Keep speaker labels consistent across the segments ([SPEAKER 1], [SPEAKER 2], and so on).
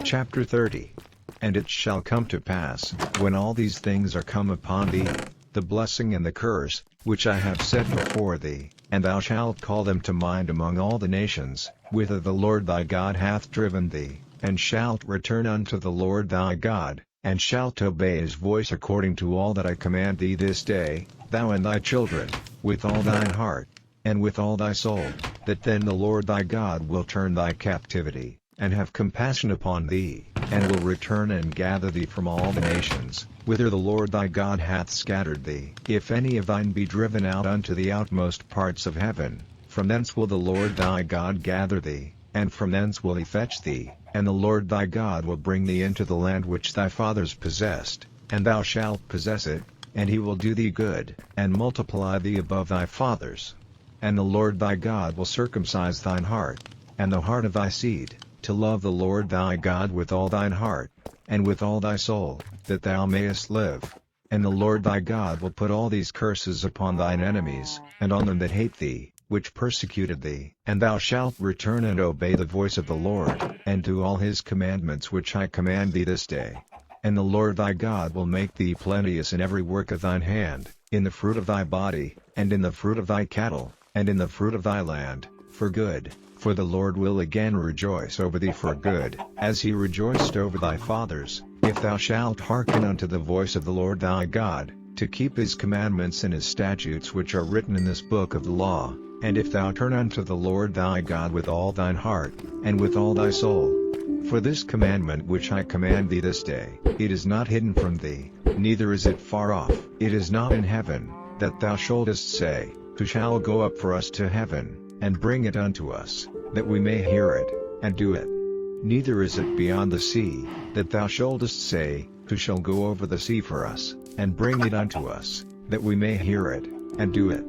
[SPEAKER 1] Chapter 30. And it shall come to pass, when all these things are come upon thee, the blessing and the curse, which I have set before thee, and thou shalt call them to mind among all the nations, whither the Lord thy God hath driven thee, and shalt return unto the Lord thy God, and shalt obey his voice according to all that I command thee this day, thou and thy children, with all thine heart, and with all thy soul, that then the Lord thy God will turn thy captivity, and have compassion upon thee, and will return and gather thee from all the nations, whither the Lord thy God hath scattered thee. If any of thine be driven out unto the outmost parts of heaven, from thence will the Lord thy God gather thee, and from thence will he fetch thee, and the Lord thy God will bring thee into the land which thy fathers possessed, and thou shalt possess it, and he will do thee good, and multiply thee above thy fathers. And the Lord thy God will circumcise thine heart, and the heart of thy seed, to love the Lord thy God with all thine heart, and with all thy soul, that thou mayest live. And the Lord thy God will put all these curses upon thine enemies, and on them that hate thee, which persecuted thee. And thou shalt return and obey the voice of the Lord, and do all his commandments which I command thee this day. And the Lord thy God will make thee plenteous in every work of thine hand, in the fruit of thy body, and in the fruit of thy cattle, and in the fruit of thy land, for good. For the Lord will again rejoice over thee for good, as he rejoiced over thy fathers, if thou shalt hearken unto the voice of the Lord thy God, to keep his commandments and his statutes which are written in this book of the law, and if thou turn unto the Lord thy God with all thine heart, and with all thy soul. For this commandment which I command thee this day, it is not hidden from thee, neither is it far off. It is not in heaven, that thou shouldest say, Who shall go up for us to heaven, and bring it unto us, that we may hear it, and do it. Neither is it beyond the sea, that thou shouldest say, Who shall go over the sea for us, and bring it unto us, that we may hear it, and do it.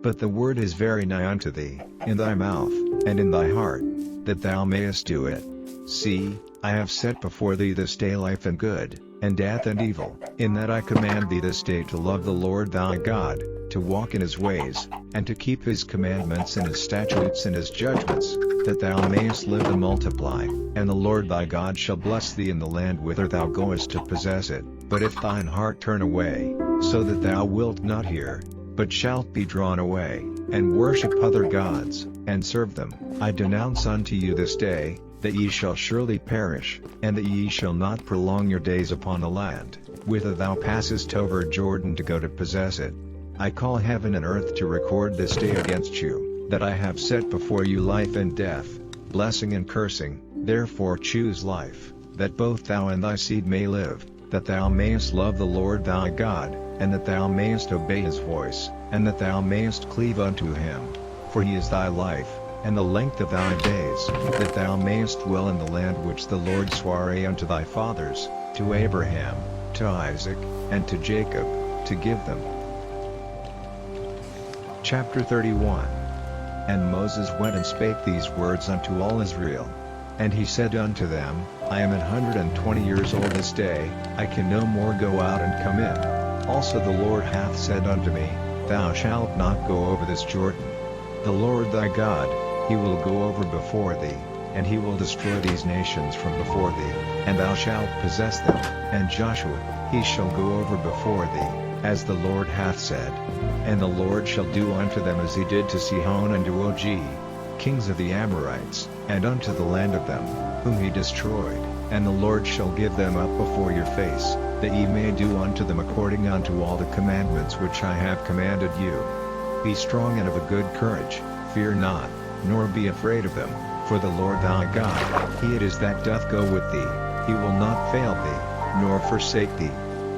[SPEAKER 1] But the word is very nigh unto thee, in thy mouth, and in thy heart, that thou mayest do it. See, I have set before thee this day life and good, and death and evil, in that I command thee this day to love the Lord thy God, to walk in his ways, and to keep his commandments and his statutes and his judgments, that thou mayest live and multiply. And the Lord thy God shall bless thee in the land whither thou goest to possess it. But if thine heart turn away, so that thou wilt not hear, but shalt be drawn away, and worship other gods, and serve them, I denounce unto you this day, that ye shall surely perish, and that ye shall not prolong your days upon the land, whither thou passest over Jordan to go to possess it. I call heaven and earth to record this day against you, that I have set before you life and death, blessing and cursing. Therefore choose life, that both thou and thy seed may live, that thou mayest love the Lord thy God, and that thou mayest obey his voice, and that thou mayest cleave unto him. For he is thy life, and the length of thy days, that thou mayest dwell in the land which the Lord sware unto thy fathers, to Abraham, to Isaac, and to Jacob, to give them. Chapter 31. And Moses went and spake these words unto all Israel. And he said unto them, I am 120 years old this day, I can no more go out and come in. Also the Lord hath said unto me, Thou shalt not go over this Jordan. The Lord thy God, he will go over before thee, and he will destroy these nations from before thee, and thou shalt possess them. And Joshua, he shall go over before thee, as the Lord hath said. And the Lord shall do unto them as he did to Sihon and to Og, kings of the Amorites, and unto the land of them, whom he destroyed. And the Lord shall give them up before your face, that ye may do unto them according unto all the commandments which I have commanded you. Be strong and of a good courage, fear not, nor be afraid of them, for the Lord thy God, he it is that doth go with thee, he will not fail thee, nor forsake thee.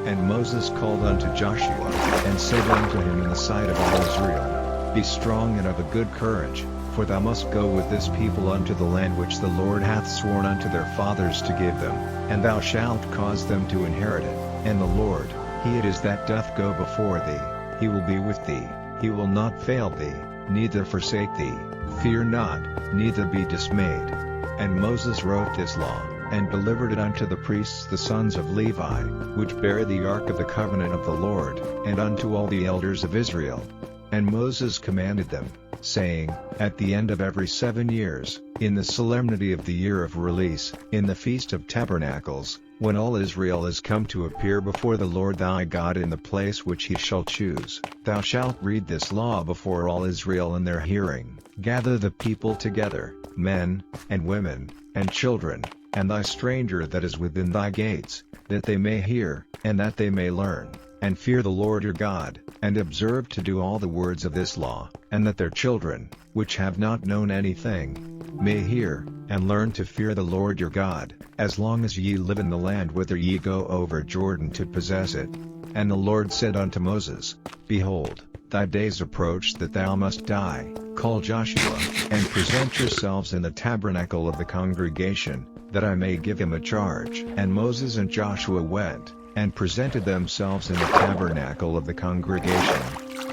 [SPEAKER 1] And Moses called unto Joshua, and said unto him in the sight of all Israel, Be strong and of a good courage, for thou must go with this people unto the land which the Lord hath sworn unto their fathers to give them, and thou shalt cause them to inherit it. And the Lord, he it is that doth go before thee, he will be with thee, he will not fail thee, neither forsake thee. Fear not, neither be dismayed. And Moses wrote this law, and delivered it unto the priests the sons of Levi, which bear the ark of the covenant of the Lord, and unto all the elders of Israel. And Moses commanded them, saying, At the end of every 7 years, in the solemnity of the year of release, in the Feast of Tabernacles, when all Israel is come to appear before the Lord thy God in the place which he shall choose. Thou shalt read this law before all Israel in their hearing. Gather the people together, men, and women, and children, and thy stranger that is within thy gates, that they may hear, and that they may learn, and fear the Lord your God, and observe to do all the words of this law, and that their children, which have not known anything, may hear, and learn to fear the Lord your God, as long as ye live in the land whither ye go over Jordan to possess it. And the Lord said unto Moses, Behold, thy days approach that thou must die. Call Joshua, and present yourselves in the tabernacle of the congregation, that I may give him a charge. And Moses and Joshua went, and presented themselves in the tabernacle of the congregation.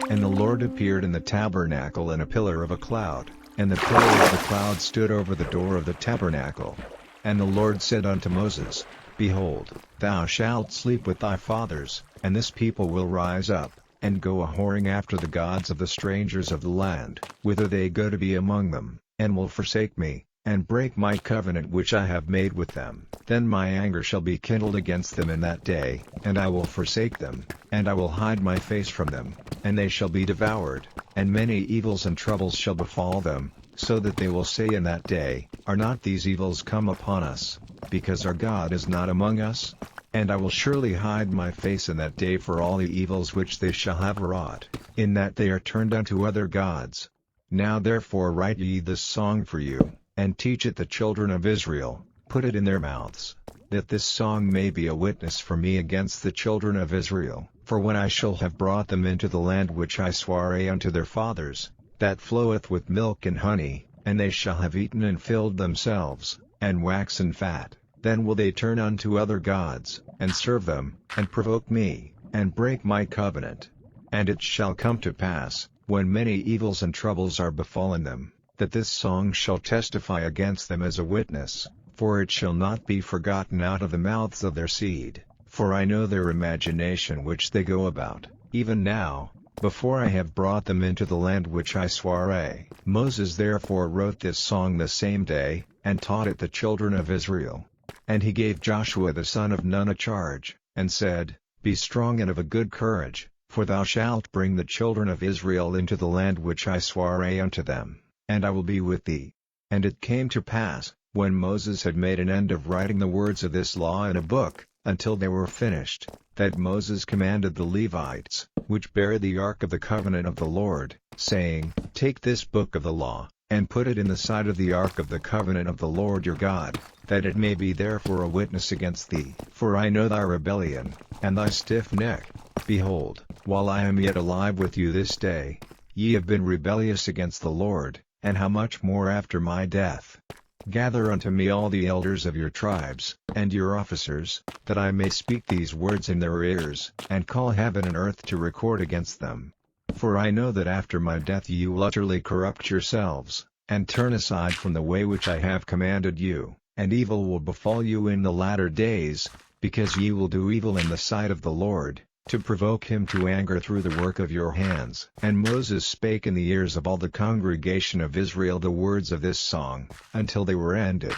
[SPEAKER 1] And the Lord appeared in the tabernacle in a pillar of a cloud, and the pillar of the cloud stood over the door of the tabernacle. And the Lord said unto Moses, Behold, thou shalt sleep with thy fathers, and this people will rise up, and go a-whoring after the gods of the strangers of the land, whither they go to be among them, and will forsake me, and break my covenant which I have made with them. Then my anger shall be kindled against them in that day, and I will forsake them, and I will hide my face from them, and they shall be devoured, and many evils and troubles shall befall them, so that they will say in that day, Are not these evils come upon us, because our God is not among us? And I will surely hide my face in that day for all the evils which they shall have wrought, in that they are turned unto other gods. Now therefore write ye this song for you, and teach it the children of Israel, put it in their mouths, that this song may be a witness for me against the children of Israel. For when I shall have brought them into the land which I sware unto their fathers, that floweth with milk and honey, and they shall have eaten and filled themselves, and waxen fat, then will they turn unto other gods, and serve them, and provoke me, and break my covenant. And it shall come to pass, when many evils and troubles are befallen them, that this song shall testify against them as a witness, for it shall not be forgotten out of the mouths of their seed. For I know their imagination which they go about, even now, before I have brought them into the land which I sware. Moses therefore wrote this song the same day, and taught it the children of Israel. And he gave Joshua the son of Nun a charge, and said, Be strong and of a good courage, for thou shalt bring the children of Israel into the land which I sware unto them, and I will be with thee. And it came to pass, when Moses had made an end of writing the words of this law in a book, until they were finished, that Moses commanded the Levites, which bear the ark of the covenant of the Lord, saying, Take this book of the law, and put it in the side of the ark of the covenant of the Lord your God, that it may be there for a witness against thee. For I know thy rebellion, and thy stiff neck. Behold, while I am yet alive with you this day, ye have been rebellious against the Lord, and how much more after my death? Gather unto me all the elders of your tribes, and your officers, that I may speak these words in their ears, and call heaven and earth to record against them. For I know that after my death ye will utterly corrupt yourselves, and turn aside from the way which I have commanded you, and evil will befall you in the latter days, because ye will do evil in the sight of the Lord, to provoke him to anger through the work of your hands. And Moses spake in the ears of all the congregation of Israel the words of this song, until they were ended.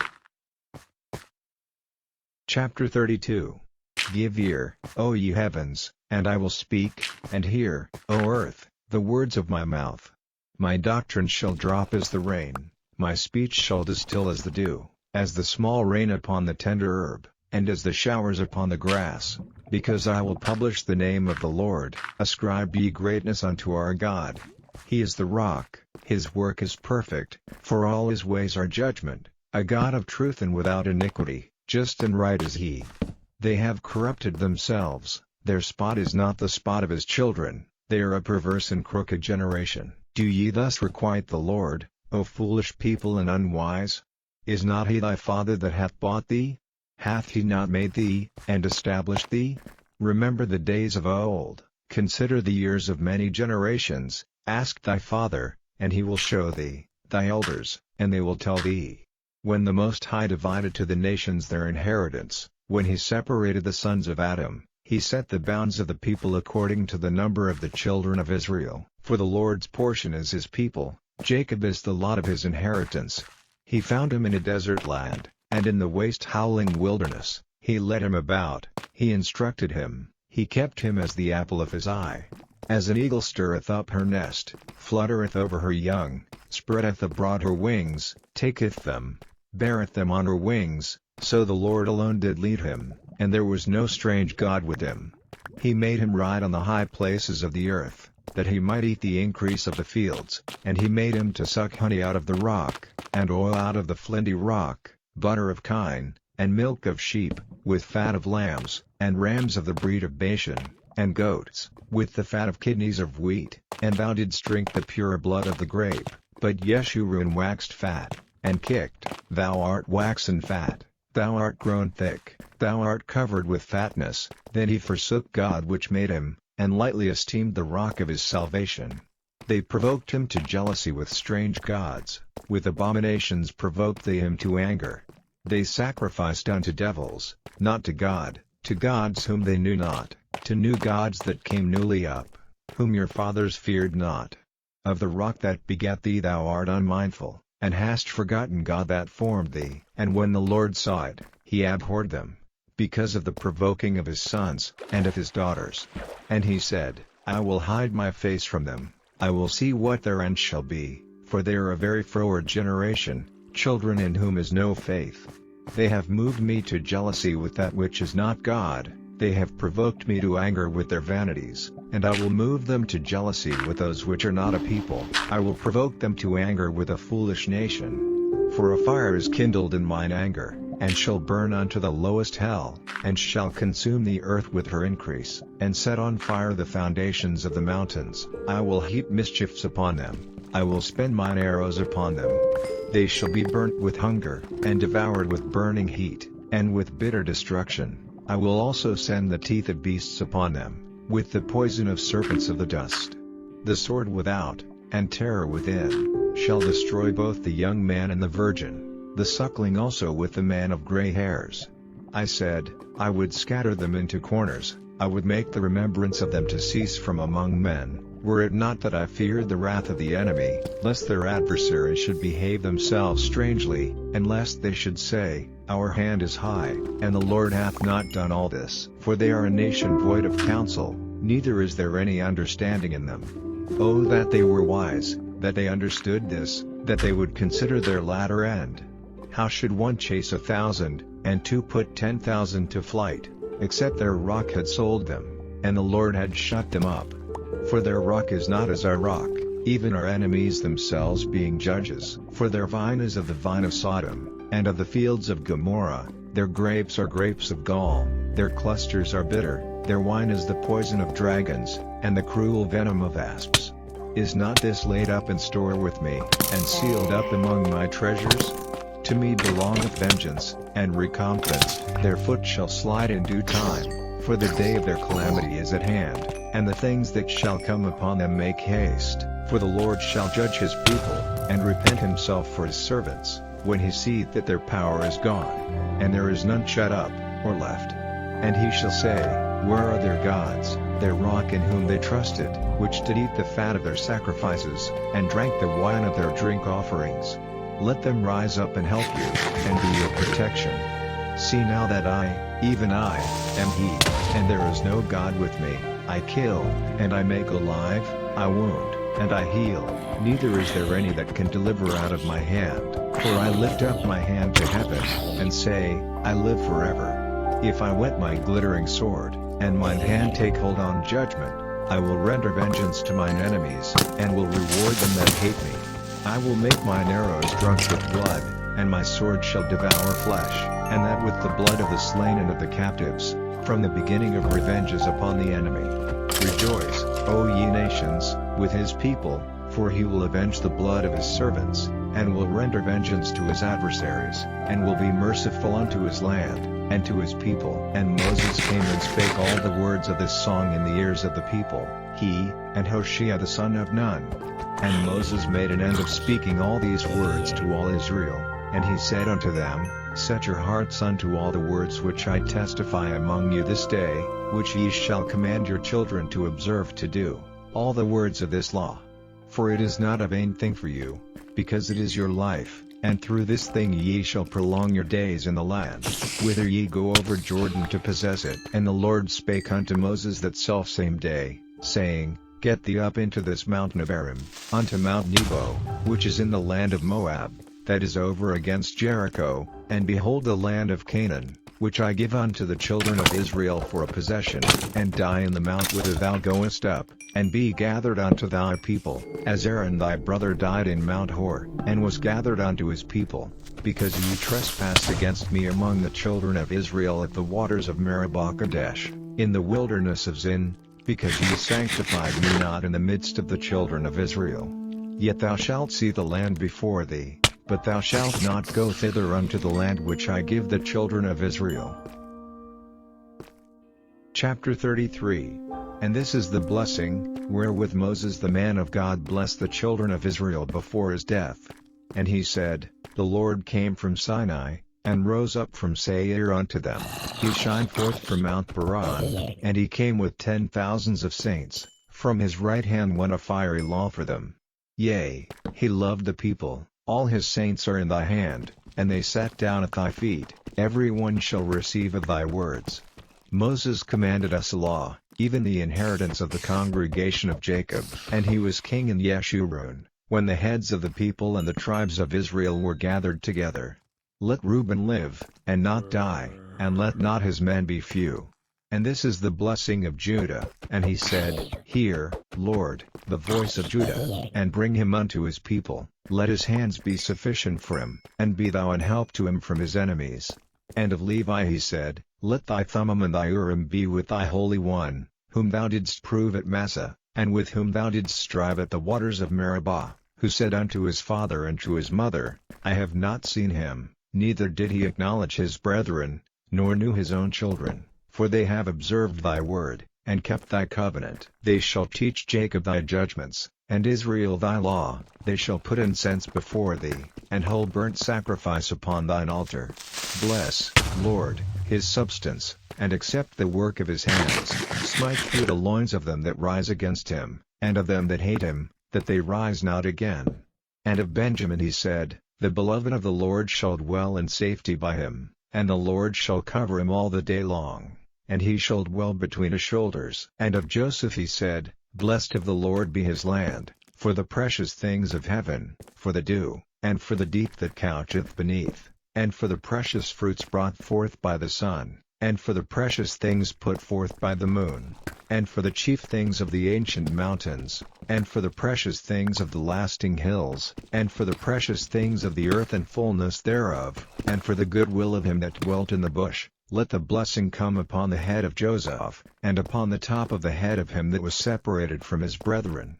[SPEAKER 1] Chapter 32. Give ear, O ye heavens, and I will speak, and hear, O earth, the words of my mouth. My doctrine shall drop as the rain, my speech shall distill as the dew, as the small rain upon the tender herb, and as the showers upon the grass. Because I will publish the name of the Lord. Ascribe ye greatness unto our God. He is the rock, his work is perfect, for all his ways are judgment, a God of truth and without iniquity, just and right is he. They have corrupted themselves, their spot is not the spot of his children, they are a perverse and crooked generation. Do ye thus requite the Lord, O foolish people and unwise? Is not he thy father that hath bought thee? Hath he not made thee, and established thee? Remember the days of old, consider the years of many generations. Ask thy father, and he will show thee, thy elders, and they will tell thee. When the Most High divided to the nations their inheritance, when he separated the sons of Adam, he set the bounds of the people according to the number of the children of Israel. For the Lord's portion is his people, Jacob is the lot of his inheritance. He found him in a desert land, and in the waste howling wilderness. He led him about, he instructed him, he kept him as the apple of his eye. As an eagle stirreth up her nest, fluttereth over her young, spreadeth abroad her wings, taketh them, beareth them on her wings, so the Lord alone did lead him, and there was no strange god with him. He made him ride on the high places of the earth, that he might eat the increase of the fields, and he made him to suck honey out of the rock, and oil out of the flinty rock, butter of kine, and milk of sheep, with fat of lambs, and rams of the breed of Bashan, and goats, with the fat of kidneys of wheat, and thou didst drink the pure blood of the grape. But Jeshurun waxed fat, and kicked, thou art waxen fat, thou art grown thick, thou art covered with fatness. Then he forsook God which made him, and lightly esteemed the rock of his salvation. They provoked him to jealousy with strange gods, with abominations provoked they him to anger. They sacrificed unto devils, not to God, to gods whom they knew not, to new gods that came newly up, whom your fathers feared not. Of the rock that begat thee thou art unmindful, and hast forgotten God that formed thee. And when the Lord saw it, he abhorred them, because of the provoking of his sons, and of his daughters. And he said, I will hide my face from them, I will see what their end shall be, for they are a very froward generation, children in whom is no faith. They have moved me to jealousy with that which is not God, they have provoked me to anger with their vanities, and I will move them to jealousy with those which are not a people. I will provoke them to anger with a foolish nation. For a fire is kindled in mine anger, and shall burn unto the lowest hell, and shall consume the earth with her increase, and set on fire the foundations of the mountains. I will heap mischiefs upon them, I will spend mine arrows upon them. They shall be burnt with hunger, and devoured with burning heat, and with bitter destruction. I will also send the teeth of beasts upon them, with the poison of serpents of the dust. The sword without, and terror within, shall destroy both the young man and the virgin, the suckling also with the man of gray hairs. I said, I would scatter them into corners, I would make the remembrance of them to cease from among men, were it not that I feared the wrath of the enemy, lest their adversaries should behave themselves strangely, and lest they should say, Our hand is high, and the Lord hath not done all this. For they are a nation void of counsel, neither is there any understanding in them. Oh, that they were wise, that they understood this, that they would consider their latter end. How should one chase 1,000, and two put 10,000 to flight, except their rock had sold them, and the Lord had shut them up? For their rock is not as our rock, even our enemies themselves being judges. For their vine is of the vine of Sodom, and of the fields of Gomorrah. Their grapes are grapes of gall, their clusters are bitter, their wine is the poison of dragons, and the cruel venom of asps. Is not this laid up in store with me, and sealed up among my treasures? To me belongeth vengeance, and recompense, their foot shall slide in due time, for the day of their calamity is at hand, and the things that shall come upon them make haste. For the Lord shall judge his people, and repent himself for his servants, when he seeth that their power is gone, and there is none shut up, or left. And he shall say, Where are their gods, their rock in whom they trusted, which did eat the fat of their sacrifices, and drank the wine of their drink offerings? Let them rise up and help you, and be your protection. See now that I, even I, am he, and there is no God with me. I kill, and I make alive, I wound, and I heal, neither is there any that can deliver out of my hand. For I lift up my hand to heaven, and say, I live forever. If I whet my glittering sword, and mine hand take hold on judgment, I will render vengeance to mine enemies, and will reward them that hate me. I will make mine arrows drunk with blood, and my sword shall devour flesh, and that with the blood of the slain and of the captives, from the beginning of revenges upon the enemy. Rejoice, O ye nations, with his people, for he will avenge the blood of his servants, and will render vengeance to his adversaries, and will be merciful unto his land, and to his people. And Moses came and spake all the words of this song in the ears of the people, he, and Hoshea the son of Nun. And Moses made an end of speaking all these words to all Israel, and he said unto them, Set your hearts unto all the words which I testify among you this day, which ye shall command your children to observe to do, all the words of this law. For it is not a vain thing for you, because it is your life, And through this thing ye shall prolong your days in the land, whither ye go over Jordan to possess it. And the Lord spake unto Moses that selfsame day, saying, Get thee up into this mountain of Aram, unto Mount Nebo, which is in the land of Moab, that is over against Jericho, and behold the land of Canaan, which I give unto the children of Israel for a possession, and die in the mount whither thou goest up, and be gathered unto thy people, as Aaron thy brother died in Mount Hor, and was gathered unto his people, because ye trespassed against me among the children of Israel at the waters of Meribah Kadesh, in the wilderness of Zin, because ye sanctified me not in the midst of the children of Israel. Yet thou shalt see the land before thee, but thou shalt not go thither unto the land which I give the children of Israel. Chapter 33. And this is the blessing, wherewith Moses the man of God blessed the children of Israel before his death. And he said, The Lord came from Sinai, and rose up from Seir unto them. He shined forth from Mount Paran, and he came with 10,000s of saints. From his right hand went a fiery law for them. Yea, he loved the people. All his saints are in thy hand, and they sat down at thy feet. Every one shall receive of thy words. Moses commanded us a law, even the inheritance of the congregation of Jacob. And he was king in Yeshurun, when the heads of the people and the tribes of Israel were gathered together. Let Reuben live, and not die, and let not his men be few. And this is the blessing of Judah. And he said, Hear, Lord, the voice of Judah, and bring him unto his people. Let his hands be sufficient for him, and be thou an help to him from his enemies. And of Levi he said, Let thy Thummim and thy Urim be with thy Holy One, whom thou didst prove at Massah, and with whom thou didst strive at the waters of Meribah, who said unto his father and to his mother, I have not seen him, neither did he acknowledge his brethren, nor knew his own children, for they have observed thy word, and kept thy covenant. They shall teach Jacob thy judgments, and Israel thy law. They shall put incense before thee, and whole burnt sacrifice upon thine altar. Bless, Lord, his substance, and accept the work of his hands. Smite through the loins of them that rise against him, and of them that hate him, that they rise not again. And of Benjamin he said, The beloved of the Lord shall dwell in safety by him, and the Lord shall cover him all the day long, and he shall dwell between his shoulders. And of Joseph he said, Blessed of the Lord be his land, for the precious things of heaven, for the dew, and for the deep that coucheth beneath, and for the precious fruits brought forth by the sun, and for the precious things put forth by the moon, and for the chief things of the ancient mountains, and for the precious things of the lasting hills, and for the precious things of the earth and fullness thereof, and for the good will of him that dwelt in the bush. Let the blessing come upon the head of Joseph, and upon the top of the head of him that was separated from his brethren.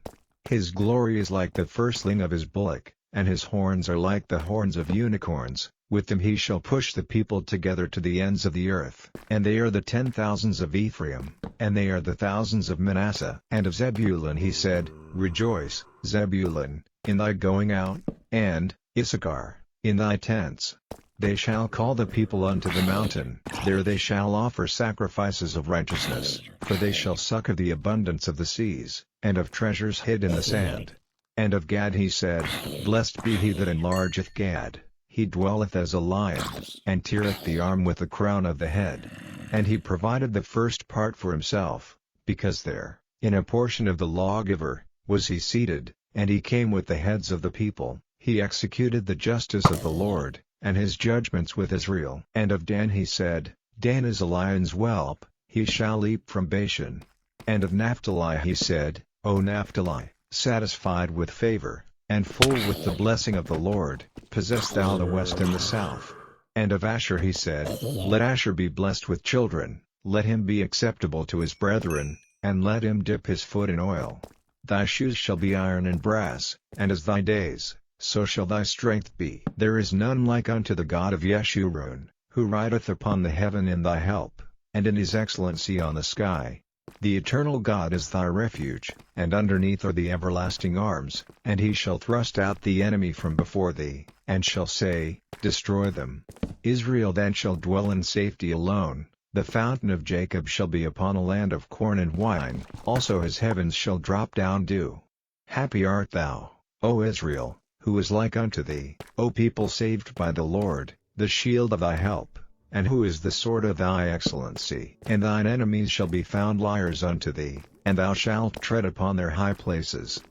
[SPEAKER 1] His glory is like the firstling of his bullock, and his horns are like the horns of unicorns. With them he shall push the people together to the ends of the earth. And they are the 10,000s of Ephraim, and they are the thousands of Manasseh. And of Zebulun he said, Rejoice, Zebulun, in thy going out, and, Issachar, in thy tents. They shall call the people unto the mountain, there they shall offer sacrifices of righteousness, for they shall suck of the abundance of the seas, and of treasures hid in the sand. And of Gad he said, Blessed be he that enlargeth Gad. He dwelleth as a lion, and teareth the arm with the crown of the head. And he provided the first part for himself, because there, in a portion of the lawgiver, was he seated, and he came with the heads of the people. He executed the justice of the Lord, and his judgments with Israel. And of Dan he said, Dan is a lion's whelp, he shall leap from Bashan. And of Naphtali he said, O Naphtali, satisfied with favor, and full with the blessing of the Lord, possess thou the west and the south. And of Asher he said, Let Asher be blessed with children, let him be acceptable to his brethren, and let him dip his foot in oil. Thy shoes shall be iron and brass, and as thy days, so shall thy strength be. There is none like unto the God of Yeshurun, who rideth upon the heaven in thy help, and in his excellency on the sky. The eternal God is thy refuge, and underneath are the everlasting arms, and he shall thrust out the enemy from before thee, and shall say, Destroy them. Israel then shall dwell in safety alone, the fountain of Jacob shall be upon a land of corn and wine, also his heavens shall drop down dew. Happy art thou, O Israel, who is like unto thee, O people saved by the Lord, the shield of thy help, and who is the sword of thy excellency? And thine enemies shall be found liars unto thee, and thou shalt tread upon their high places.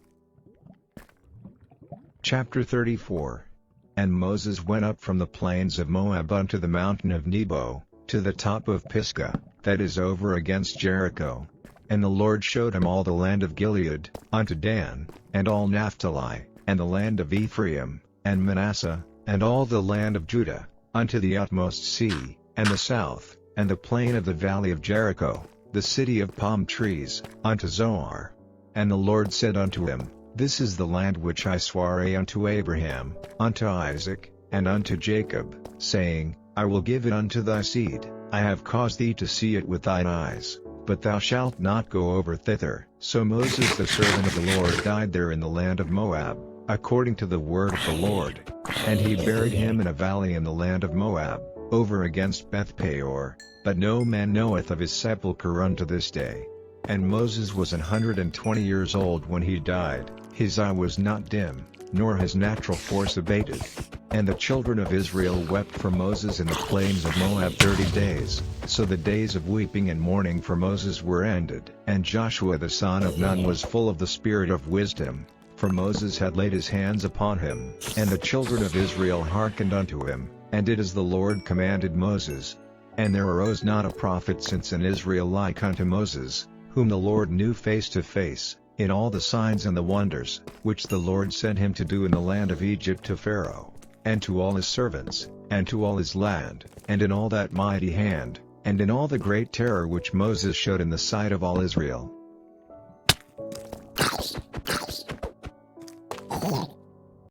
[SPEAKER 1] Chapter 34. And Moses went up from the plains of Moab unto the mountain of Nebo, to the top of Pisgah, that is over against Jericho. And the Lord showed him all the land of Gilead, unto Dan, and all Naphtali, and the land of Ephraim, and Manasseh, and all the land of Judah, unto the utmost sea, and the south, and the plain of the valley of Jericho, the city of palm trees, unto Zoar. And the Lord said unto him, This is the land which I sware unto Abraham, unto Isaac, and unto Jacob, saying, I will give it unto thy seed. I have caused thee to see it with thine eyes, but thou shalt not go over thither. So Moses the servant of the Lord died there in the land of Moab, according to the word of the Lord. And he buried him in a valley in the land of Moab, over against Beth-peor, but no man knoweth of his sepulchre unto this day. And Moses was 120 years old when he died, his eye was not dim, nor his natural force abated. And the children of Israel wept for Moses in the plains of Moab 30 days, so the days of weeping and mourning for Moses were ended. And Joshua the son of Nun was full of the spirit of wisdom, for Moses had laid his hands upon him. And the children of Israel hearkened unto him, and did as the Lord commanded Moses. And there arose not a prophet since in Israel like unto Moses, whom the Lord knew face to face, in all the signs and the wonders, which the Lord sent him to do in the land of Egypt to Pharaoh, and to all his servants, and to all his land, and in all that mighty hand, and in all the great terror which Moses showed in the sight of all Israel.